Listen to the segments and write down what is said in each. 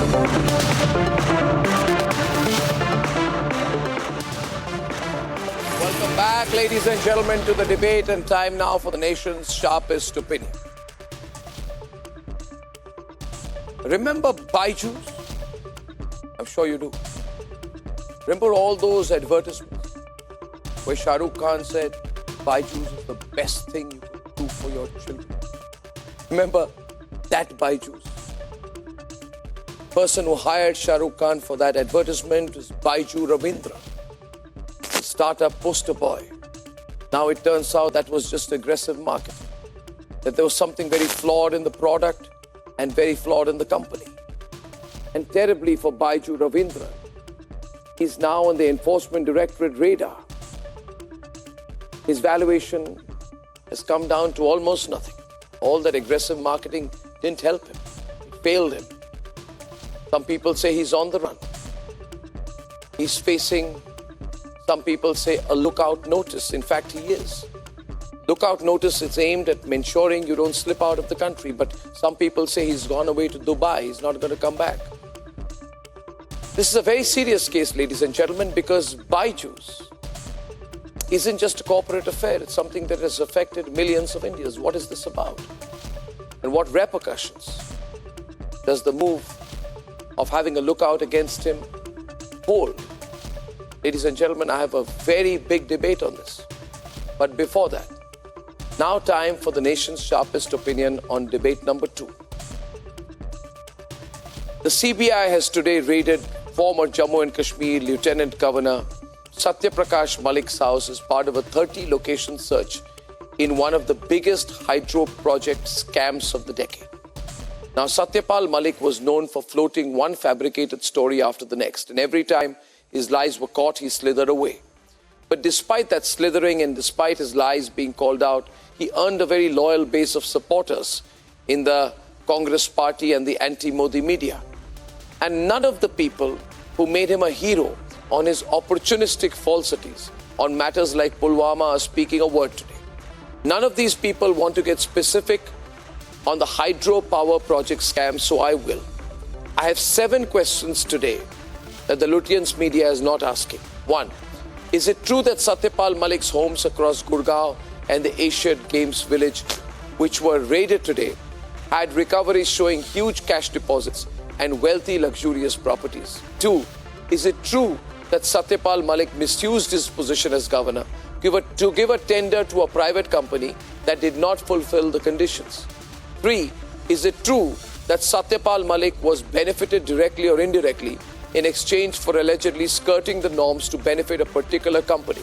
Welcome back, ladies and gentlemen, to the debate, and time now for the nation's sharpest opinion. Remember Byjus? I'm sure you do. Remember all those advertisements where Shah Rukh Khan said Byjus is the best thing you can do for your children? Remember that Byjus? Person who hired Shah Rukh Khan for that advertisement was Byju Raveendran, the startup poster boy. Now it turns out that was just aggressive marketing, that there was something very flawed in the product and very flawed in the company. And terribly for Byju Raveendran, he's now on the Enforcement Directorate radar. His valuation has come down to almost nothing. All that aggressive marketing didn't help him. It failed him. Some people say he's on the run. He's facing, some people say, a lookout notice. In fact, he is. Lookout notice is aimed at ensuring you don't slip out of the country. But some people say he's gone away to Dubai. He's not going to come back. This is a very serious case, ladies and gentlemen, because Byjus isn't just a corporate affair. It's something that has affected millions of Indians. What is this about? And what repercussions does the move of having a lookout against him hold? Ladies and gentlemen, I have a very big debate on this. But before that, now time for the nation's sharpest opinion on debate number 2. The CBI has today raided former Jammu and Kashmir Lieutenant Governor Satyaprakash Malik's house as part of a 30-location search in one of the biggest hydro project scams of the decade. Now, Satyapal Malik was known for floating one fabricated story after the next, and every time his lies were caught, he slithered away. But despite that slithering and despite his lies being called out, he earned a very loyal base of supporters in the Congress party and the anti-Modi media. And none of the people who made him a hero on his opportunistic falsities on matters like Pulwama are speaking a word today. None of these people want to get specific on the hydropower project scam, so I will. I have 7 questions today that the Lutyens media is not asking. 1. Is it true that Satyapal Malik's homes across Gurgaon and the Asian Games village, which were raided today, had recoveries showing huge cash deposits and wealthy, luxurious properties? 2. Is it true that Satyapal Malik misused his position as governor to give a tender to a private company that did not fulfill the conditions? 3. Is it true that Satyapal Malik was benefited directly or indirectly in exchange for allegedly skirting the norms to benefit a particular company?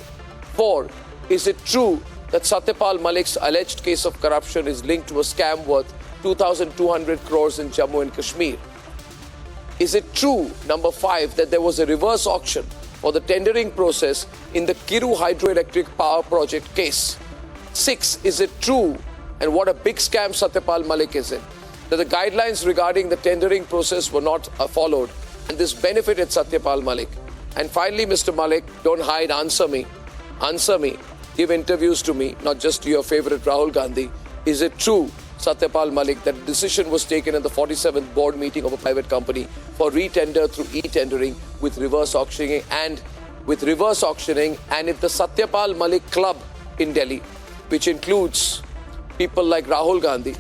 4. Is it true that Satyapal Malik's alleged case of corruption is linked to a scam worth 2,200 crores in Jammu and Kashmir? Is it true, number 5, that there was a reverse auction for the tendering process in the Kiru hydroelectric power project case? 6. Is it true, and what a big scam Satyapal Malik is in, that the guidelines regarding the tendering process were not followed, and this benefited Satyapal Malik? And finally, Mr. Malik, don't hide, answer me. Answer me. Give interviews to me, not just to your favorite Rahul Gandhi. Is it true, Satyapal Malik, that a decision was taken at the 47th board meeting of a private company for re-tender through e-tendering with reverse auctioning and if the Satyapal Malik Club in Delhi, which includes people like Rahul Gandhi,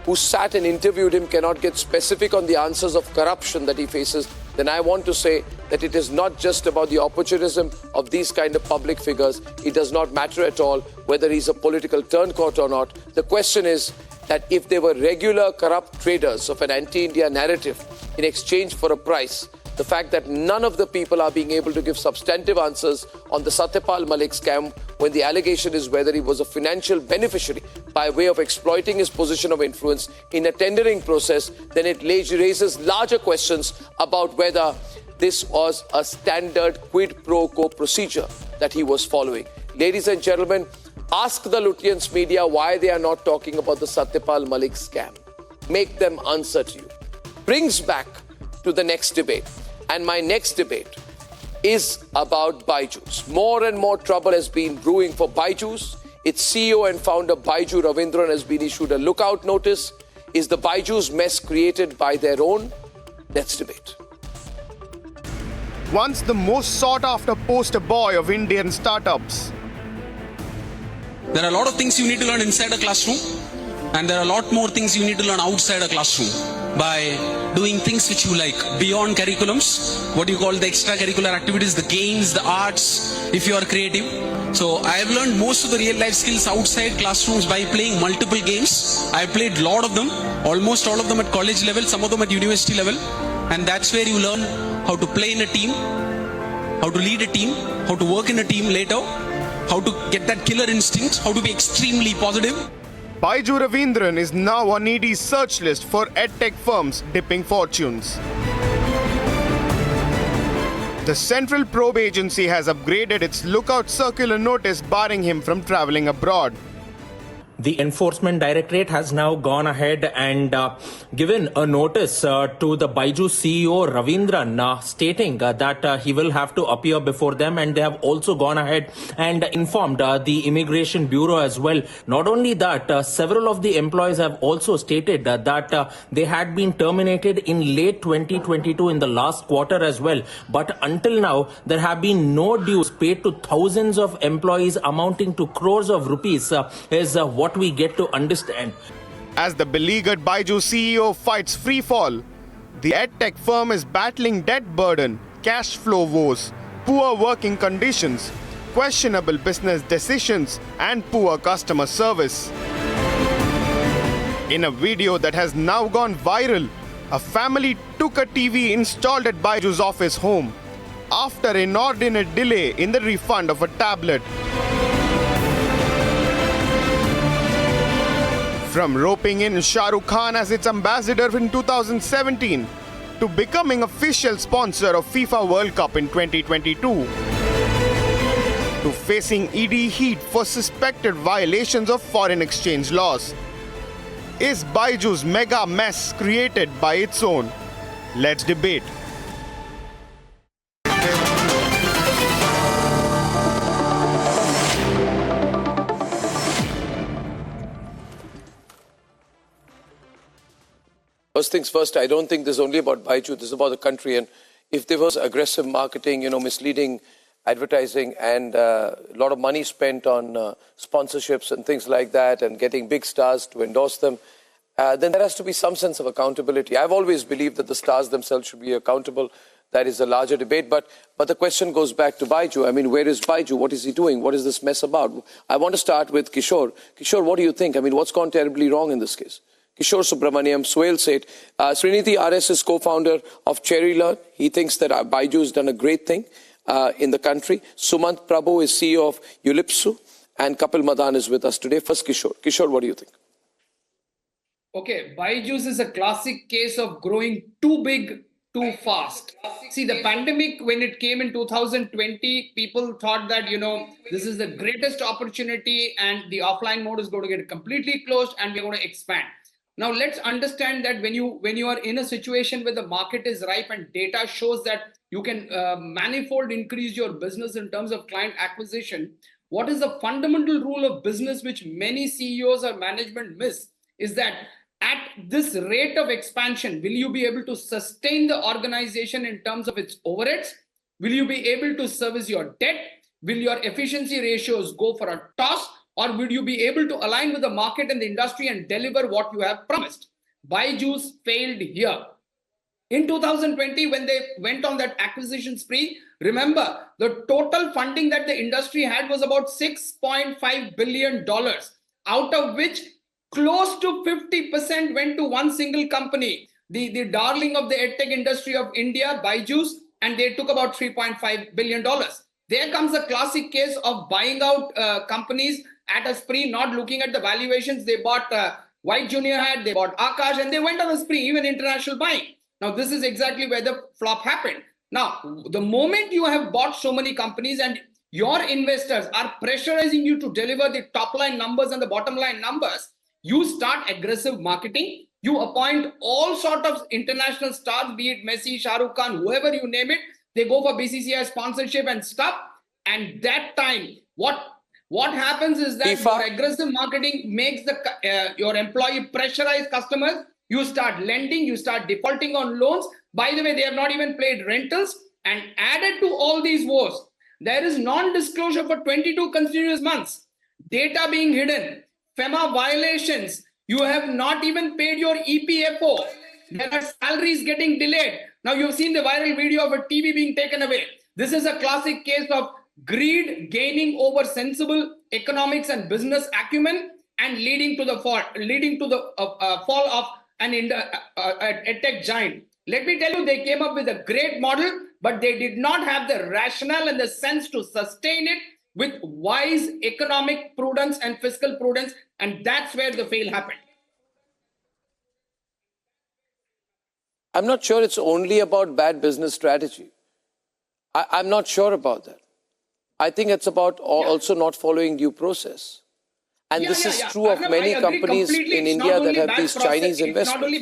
who sat and interviewed him, cannot get specific on the answers of corruption that he faces, then I want to say that it is not just about the opportunism of these kind of public figures. It does not matter at all whether he's a political turncoat or not. The question is that if they were regular corrupt traders of an anti-India narrative in exchange for a price, the fact that none of the people are being able to give substantive answers on the Satyapal Malik scam when the allegation is whether he was a financial beneficiary by way of exploiting his position of influence in a tendering process, then it raises larger questions about whether this was a standard quid pro quo procedure that he was following. Ladies and gentlemen, ask the Lutyens media why they are not talking about the Satyapal Malik scam. Make them answer to you. Brings back to the next debate. And my next debate is about Byjus. More and more trouble has been brewing for Byjus. Its CEO and founder Byju Raveendran has been issued a lookout notice. Is the Byjus mess created by their own? Let's debate. Once the most sought-after poster boy of Indian startups. There are a lot of things you need to learn inside a classroom, and there are a lot more things you need to learn outside a classroom by doing things which you like beyond curriculums, what you call the extracurricular activities, the games, the arts, if you are creative. So I have learned most of the real life skills outside classrooms by playing multiple games. I have played a lot of them, almost all of them at college level, some of them at university level, and that's where you learn how to play in a team, how to lead a team, how to work in a team later, how to get that killer instinct, how to be extremely positive. Byju Raveendran is now on ED's search list for edtech firms dipping fortunes. The Central Probe Agency has upgraded its lookout circular notice barring him from travelling abroad. The Enforcement Directorate has now gone ahead and given a notice to the Byjus CEO Raveendran stating that he will have to appear before them, and they have also gone ahead and informed the Immigration Bureau as well. Not only that, several of the employees have also stated that they had been terminated in late 2022 in the last quarter as well. But until now, there have been no dues paid to thousands of employees amounting to crores of rupees is what we get to understand. As the beleaguered Byju CEO fights free fall, the edtech firm is battling debt burden, cash flow woes, poor working conditions, questionable business decisions, and poor customer service. In a video that has now gone viral, a family took a TV installed at Byju's office home after inordinate delay in the refund of a tablet. From roping in Shah Rukh Khan as its ambassador in 2017 to becoming official sponsor of FIFA World Cup in 2022 to facing ED heat for suspected violations of foreign exchange laws. Is Byju's mega mess created by its own? Let's debate. First things first, I don't think this is only about Byju, this is about the country. And if there was aggressive marketing, misleading advertising and a lot of money spent on sponsorships and things like that and getting big stars to endorse them, then there has to be some sense of accountability. I've always believed that the stars themselves should be accountable. That is a larger debate. But the question goes back to Byju. I mean, where is Byju? What is he doing? What is this mess about? I want to start with Kishore. Kishore, what do you think? I mean, what's gone terribly wrong in this case? Kishore Subramaniam, Swale Seth, Srinidhi RS is co-founder of Cherry Learn. He thinks that Byju has done a great thing in the country. Sumant Prabhu is CEO of Ulipsu, and Kapil Madan is with us today. First, Kishore. Kishore, what do you think? Okay, Byjus is a classic case of growing too big, too fast. See, the pandemic, when it came in 2020, people thought that, this is the greatest opportunity and the offline mode is going to get completely closed and we're going to expand. Now, let's understand that when you are in a situation where the market is ripe and data shows that you can manifold increase your business in terms of client acquisition, what is the fundamental rule of business which many CEOs or management miss is that at this rate of expansion, will you be able to sustain the organization in terms of its overheads? Will you be able to service your debt? Will your efficiency ratios go for a toss? Or will you be able to align with the market and the industry and deliver what you have promised? Byjus failed here. In 2020, when they went on that acquisition spree, remember, the total funding that the industry had was about $6.5 billion, out of which close to 50% went to one single company, the darling of the edtech industry of India, Byjus, and they took about $3.5 billion. There comes a classic case of buying out companies at a spree, not looking at the valuations. They bought White Junior Hat, they bought Akash, and they went on a spree, even international buying. Now, this is exactly where the flop happened. Now, the moment you have bought so many companies and your investors are pressurizing you to deliver the top line numbers and the bottom line numbers, you start aggressive marketing. You appoint all sort of international stars, be it Messi, Shah Rukh Khan, whoever you name it. They go for BCCI sponsorship and stuff. And that time, what happens is that your aggressive marketing makes your employee pressurize customers. You start lending, you start defaulting on loans. By the way, they have not even paid rentals. And added to all these woes, there is non-disclosure for 22 continuous months, data being hidden, FEMA violations. You have not even paid your EPFO. There are salaries getting delayed. Now you've seen the viral video of a TV being taken away. This is a classic case of greed gaining over sensible economics and business acumen and leading to the fall of an tech giant. Let me tell you, they came up with a great model, but they did not have the rationale and the sense to sustain it with wise economic prudence and fiscal prudence, and that's where the fail happened. I'm not sure it's only about bad business strategy. I'm not sure about that. I think it's about also not following due process. And this is true of many companies in India that have these Chinese investments.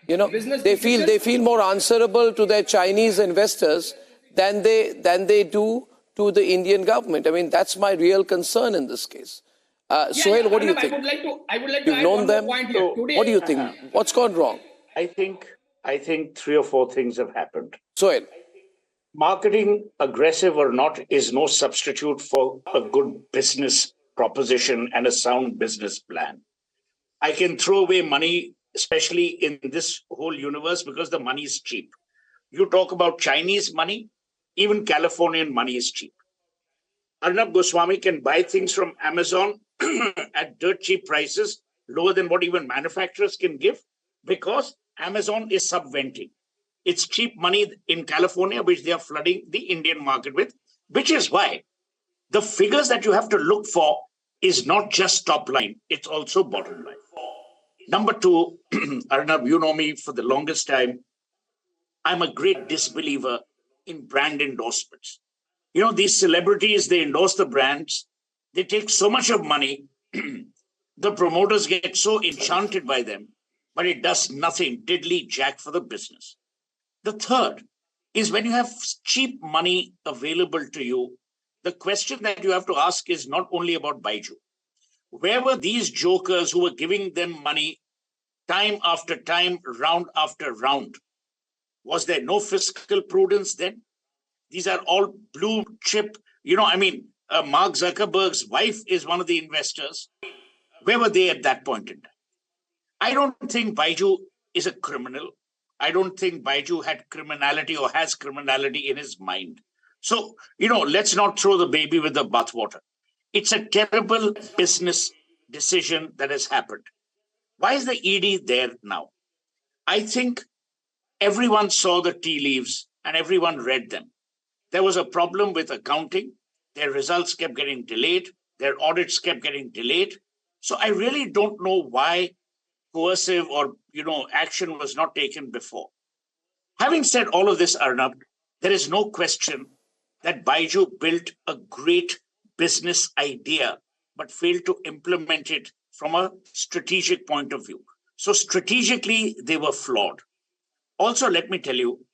You know, they feel more answerable to their Chinese investors than they do to the Indian government. I mean, that's my real concern in this case. Sohail, what do you think? I would like to You've known them. Point here. Today, what do you think? What's gone wrong? I think 3 or 4 things have happened. Sohail. Marketing, aggressive or not, is no substitute for a good business proposition and a sound business plan. I can throw away money, especially in this whole universe, because the money is cheap. You talk about Chinese money, even Californian money is cheap. Arnab Goswami can buy things from Amazon at dirt cheap prices, lower than what even manufacturers can give, because Amazon is subventing. It's cheap money in California, which they are flooding the Indian market with, which is why the figures that you have to look for is not just top line, it's also bottom line. Number 2, Arnab, you know me for the longest time. I'm a great disbeliever in brand endorsements. You know, these celebrities, they endorse the brands, they take so much of money, the promoters get so enchanted by them, but it does nothing, diddly jack for the business. The third is when you have cheap money available to you, the question that you have to ask is not only about Byju. Where were these jokers who were giving them money time after time, round after round? Was there no fiscal prudence then? These are all blue chip. Mark Zuckerberg's wife is one of the investors. Where were they at that point in time? I don't think Byju is a criminal. I don't think Byju had criminality or has criminality in his mind. So, let's not throw the baby with the bathwater. It's a terrible business decision that has happened. Why is the ED there now? I think everyone saw the tea leaves and everyone read them. There was a problem with accounting. Their results kept getting delayed. Their audits kept getting delayed. So I really don't know why coercive or, action was not taken before. Having said all of this, Arnab, there is no question that Byju built a great business idea, but failed to implement it from a strategic point of view. So strategically, they were flawed. Also, let me tell you,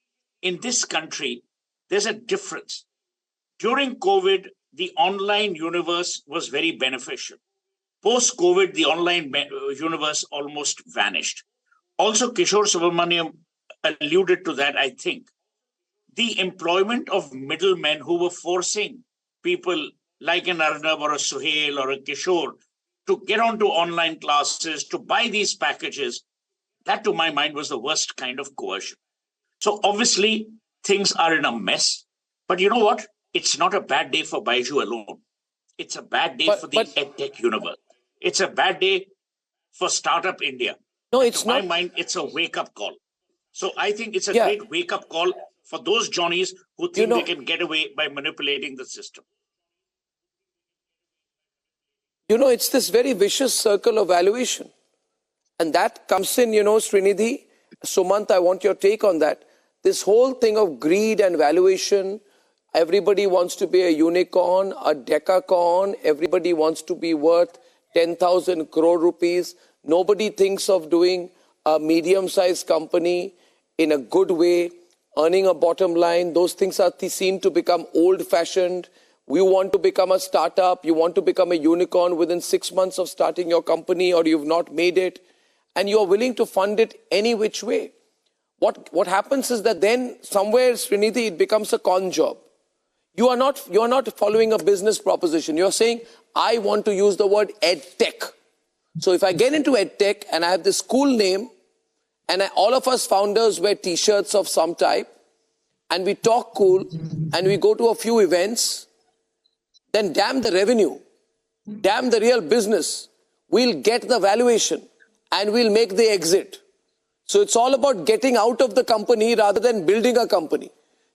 in this country, there's a difference. During COVID, the online universe was very beneficial. Post-COVID, the online universe almost vanished. Also, Kishore Subramaniam alluded to that, I think. The employment of middlemen who were forcing people like an Arnab or a Sohail or a Kishore to get onto online classes, to buy these packages, that to my mind was the worst kind of coercion. So obviously, things are in a mess. But you know what? It's not a bad day for Byju alone. It's a bad day for the EdTech universe. It's a bad day for Startup India. No, it's not. To my mind, it's a wake-up call. So I think it's a great wake-up call for those Johnnies who think they can get away by manipulating the system. It's this very vicious circle of valuation. And that comes in, Srinidhi, Sumant, I want your take on that. This whole thing of greed and valuation, everybody wants to be a unicorn, a decacorn, everybody wants to be worth 10,000 crore rupees. Nobody thinks of doing a medium-sized company in a good way, earning a bottom line. Those things are seen to become old-fashioned. We want to become a startup. You want to become a unicorn within 6 months of starting your company, or you've not made it. and you're willing to fund it any which way. What happens is that then somewhere, Srinidhi, it becomes a con job. You're not following a business proposition. You're saying, I want to use the word EdTech. So if I get into EdTech and I have this cool name, and all of us founders wear t-shirts of some type, and we talk cool, and we go to a few events, then damn the revenue, damn the real business. We'll get the valuation and we'll make the exit. So it's all about getting out of the company rather than building a company.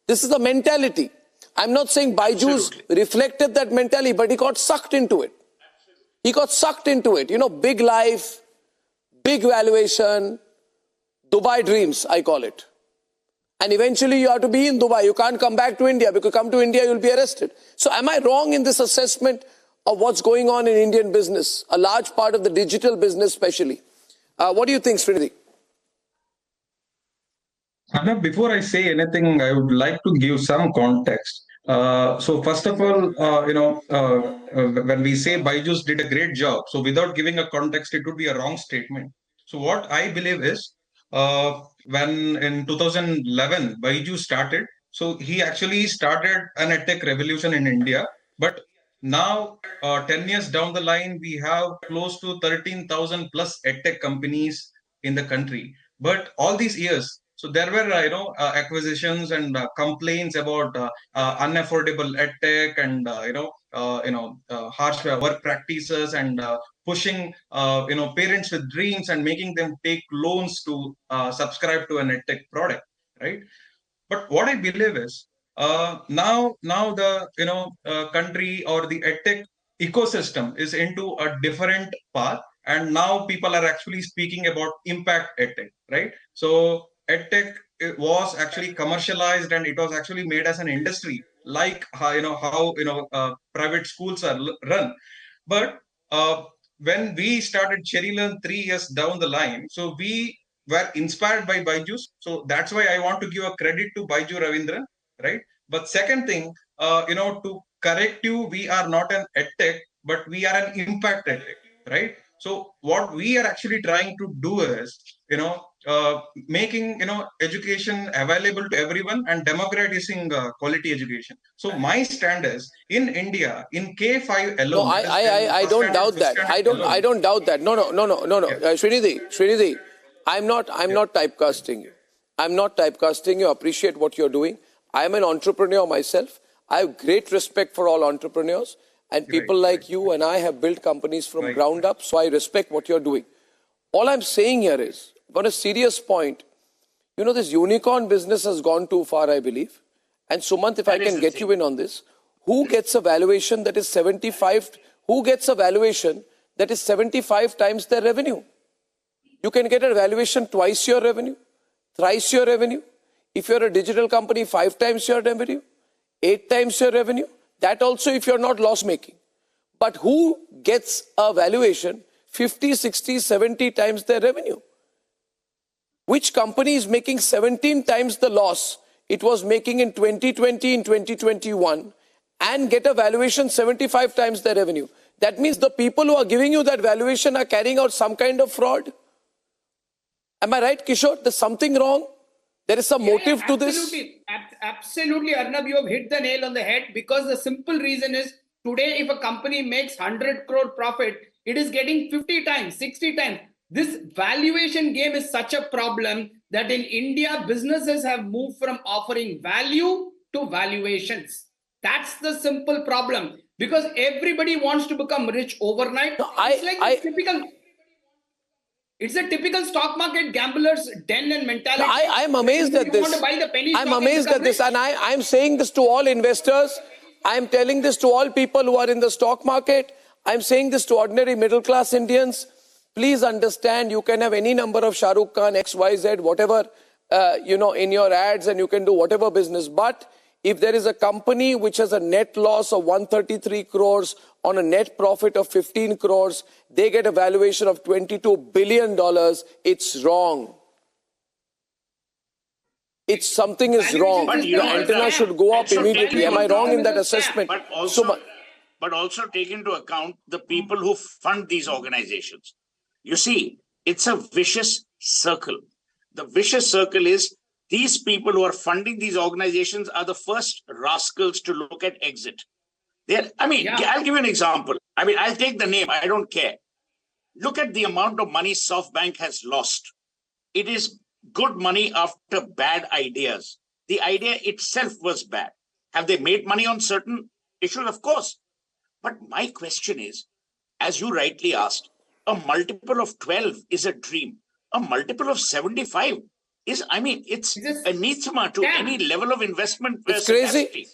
This is the mentality. I'm not saying Byjus reflected that mentality, but he got sucked into it. He got sucked into it. You know, big life, big valuation, Dubai dreams, I call it. And eventually you have to be in Dubai. You can't come back to India, because come to India, you'll be arrested. So am I wrong in this assessment of what's going on in Indian business, a large part of the digital business especially? What do you think, Srinidhi? Arnab, before I say anything, I would like to give some context. So first of all, when we say Byjus did a great job, so without giving a context, it would be a wrong statement. So what I believe is, when in 2011 Byju started, so he actually started an edtech revolution in India. But now, 10 years down the line, we have close to 13,000 plus edtech companies in the country. But all these years, so there were acquisitions and complaints about unaffordable edtech and harsh work practices and pushing parents with dreams and making them take loans to subscribe to an edtech product, right? But what I believe is, now the country or the edtech ecosystem is into a different path, and now people are actually speaking about impact edtech, right? So edtech was actually commercialized and it was actually made as an industry, like how private schools are run. But when we started Cherry Learn 3 years down the line, so we were inspired by Byjus. So that's why I want to give a credit to Byju Raveendran, right? But second thing, to correct you, we are not an edtech, but we are an impact edtech, right? So what we are actually trying to do is, making education available to everyone and democratizing quality education. So my stand is, in India, in K5 alone. No, I don't doubt that. I don't doubt that. No. Yeah. Srinidhi, I'm not typecasting you. I'm not typecasting you. I appreciate what you're doing. I'm an entrepreneur myself. I have great respect for all entrepreneurs, and people like you and I have built companies from ground up, so I respect what you're doing. All I'm saying here is, on a serious point, this unicorn business has gone too far, I believe. And Sumant, if I can get you in on this, who gets a valuation that is 75 times their revenue? You can get a valuation twice your revenue, thrice your revenue. If you're a digital company, 5 times your revenue, 8 times your revenue. That also if you're not loss making. But who gets a valuation 50, 60, 70 times their revenue? Which company is making 17 times the loss it was making in 2020, in 2021, and get a valuation 75 times their revenue? That means the people who are giving you that valuation are carrying out some kind of fraud. Am I right, Kishore? There's something wrong. There is some motive to this. Absolutely, Arnab, you have hit the nail on the head, because the simple reason is, today if a company makes 100 crore profit, it is getting 50 times, 60 times. This valuation game is such a problem that in India, businesses have moved from offering value to valuations. That's the simple problem, because everybody wants to become rich overnight. No, It's a typical stock market gambler's den and mentality. I'm amazed at this. I'm amazed at this, and I'm saying this to all investors. I'm telling this to all people who are in the stock market. I'm saying this to ordinary middle class Indians. Please understand, you can have any number of Shah Rukh Khan, XYZ, whatever, in your ads, and you can do whatever business. But if there is a company which has a net loss of 133 crores on a net profit of 15 crores, they get a valuation of $22 billion. It's wrong. Something is wrong. The antenna should go up immediately. Am I wrong in that assessment? But also take into account the people who fund these organizations. You see, It's a vicious circle. The vicious circle is these people who are funding these organizations are the first rascals to look at exit. I'll give you an example. I'll take the name. I don't care. Look at the amount of money SoftBank has lost. It is good money after bad ideas. The idea itself was bad. Have they made money on certain issues? Of course. But my question is, as you rightly asked, a multiple of 12 is a dream. A multiple of 75 is, it's anathema to any level of investment. It's crazy.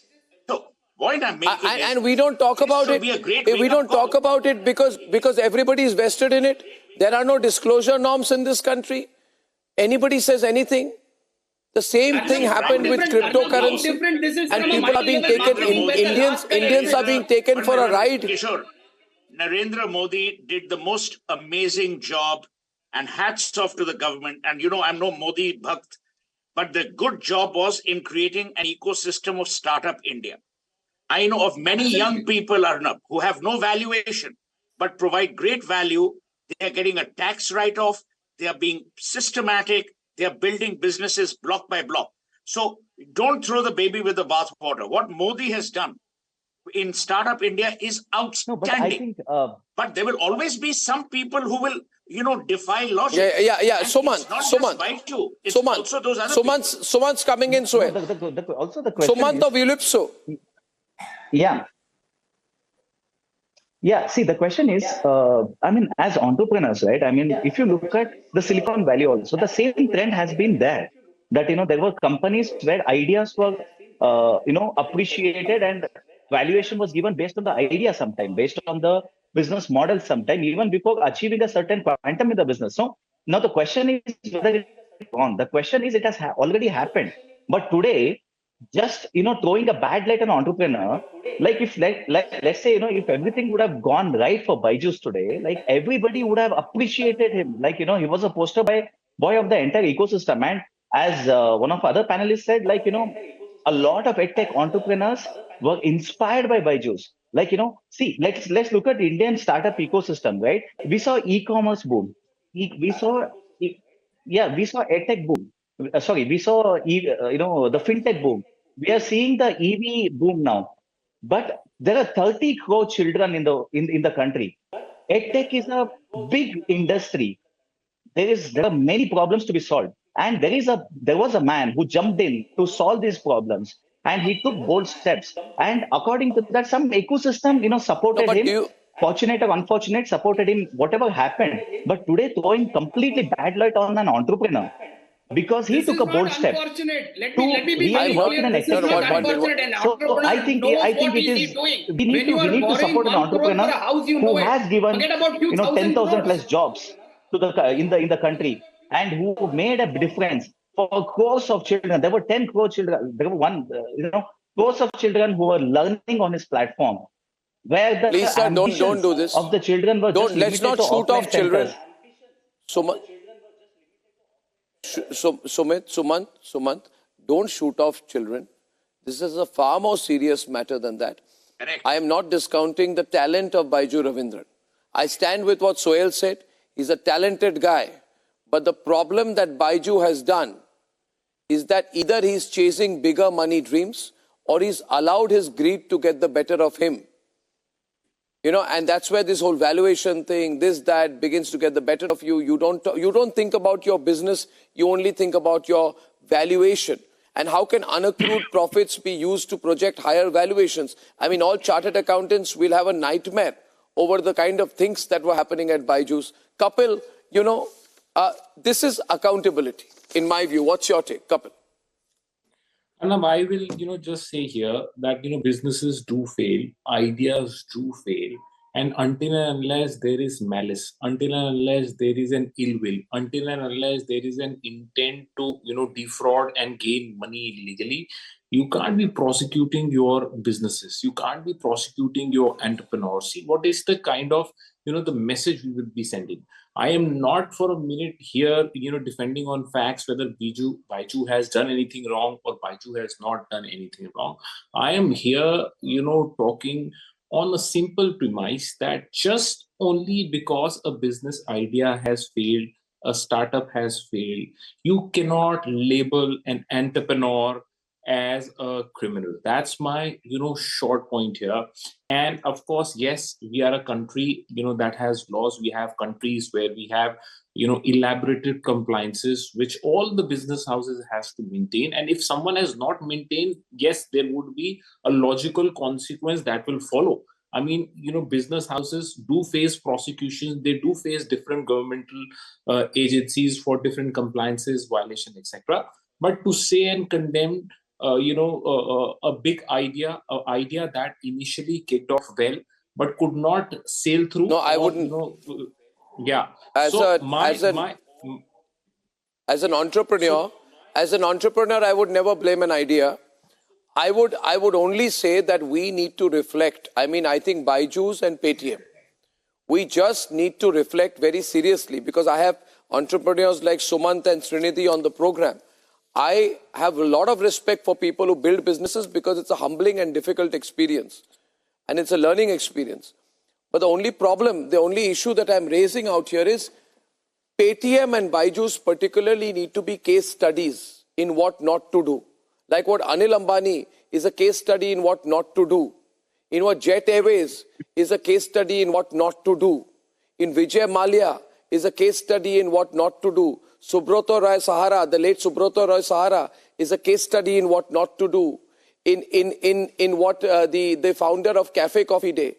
So, point I'm making and we don't talk about it. We don't talk about it because everybody is vested in it. There are no disclosure norms in this country. Anybody says anything. The same thing happened with cryptocurrency, and people are being taken. Indians are being taken for a ride. Kishore, Narendra Modi did the most amazing job, and hats off to the government. And I'm no Modi bhakt, but the good job was in creating an ecosystem of startup India. I know of many young people, Arnab, who have no valuation, but provide great value. They are getting a tax write-off. They are being systematic. They are building businesses block by block. So don't throw the baby with the bathwater. What Modi has done in Startup India is outstanding. But there will always be some people who will, defy logic. Yeah. Sumant. Sumant's coming in, Suhail. Also the question Sumant of Ulipso. Yeah. Yeah, see, the question is, as entrepreneurs, right? If you look at the Silicon Valley also, the same trend has been there. That, there were companies where ideas were, appreciated and valuation was given based on the idea sometime, based on the business model sometime, even before achieving a certain quantum in the business. So now the question is whether it's wrong. The question is it has already happened. But today, just throwing a bad light on an entrepreneur, like let's say if everything would have gone right for Byjus today, like everybody would have appreciated him, like he was a poster boy of the entire ecosystem. And as one of other panelists said, a lot of edtech entrepreneurs were inspired by Byjus. See, let's look at the Indian startup ecosystem, right? We saw e-commerce boom. We saw edtech boom. We saw the fintech boom. We are seeing the EV boom now. But there are 30 crore children in the country. EdTech is a big industry. There are many problems to be solved. And there was a man who jumped in to solve these problems. And he took bold steps. And according to that, some ecosystem, supported him. Fortunate or unfortunate, supported him, whatever happened. But today, throwing completely bad light on an entrepreneur, because he took a bold step Let to me be really work in an This is not unfortunate. An So I think it is. We need to support an entrepreneur who has given 10,000 plus jobs to the in the country, and who made a difference for crores of children. There were 10 crore children. There were crores of children who were learning on his platform. Where the Please, sir, don't do this. Of the children were just let's not shoot off children. Sumant, don't shoot off children. This is a far more serious matter than that. Correct. I am not discounting the talent of Byju Raveendran. I stand with what Sohail said. He's a talented guy. But the problem that Byju has done is that either he's chasing bigger money dreams or he's allowed his greed to get the better of him. And that's where this whole valuation thing, that begins to get the better of you. You don't think about your business. You only think about your valuation. And how can unaccrued profits be used to project higher valuations? All chartered accountants will have a nightmare over the kind of things that were happening at Byjus. Kapil, this is accountability, in my view. What's your take, Kapil? Arnab, I will, just say here that, businesses do fail, ideas do fail. And until and unless there is malice, until and unless there is an ill will, until and unless there is an intent to, defraud and gain money illegally, you can't be prosecuting your businesses. You can't be prosecuting your entrepreneurs. See, what is the kind of, the message we will be sending? I am not for a minute here, defending on facts whether Byju has done anything wrong or Byju has not done anything wrong. I am here, talking on a simple premise that just only because a business idea has failed a startup has failed, you cannot label an entrepreneur as a criminal. That's my, short point here. And of course, yes, we are a country, that has laws. We have countries where we have, elaborated compliances, which all the business houses has to maintain. And if someone has not maintained, yes, there would be a logical consequence that will follow. I mean, business houses do face prosecutions. They do face different governmental agencies for different compliances, violation, etc. But to say and condemn, a big idea, an idea that initially kicked off well, but could not sail through. No, I wouldn't. Yeah. As an entrepreneur, I would never blame an idea. I would only say that we need to reflect. I mean, I think Byjus and Paytm, we just need to reflect very seriously, because I have entrepreneurs like Sumant and Srinidhi on the program. I have a lot of respect for people who build businesses, because it's a humbling and difficult experience, and it's a learning experience. But the only issue that I'm raising out here is Paytm and Byjus particularly need to be case studies in what not to do. Like what Anil Ambani is a case study in what not to do. In what Jet Airways is a case study in what not to do. In Vijay Mallya is a case study in what not to do. Subrata Roy Sahara, the late Subrata Roy Sahara, is a case study in what not to do. In what the founder of Cafe Coffee Day,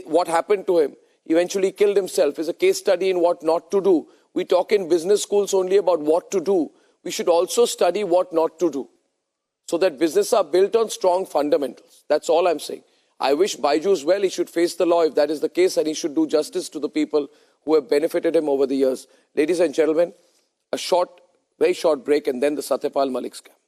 what happened to him, eventually killed himself, is a case study in what not to do. We talk in business schools only about what to do. We should also study what not to do, so that businesses are built on strong fundamentals. That's all I'm saying. I wish Byjus well. He should face the law if that is the case, and he should do justice to the people who have benefited him over the years. Ladies and gentlemen, a very short break, and then the Satyapal Malik scam.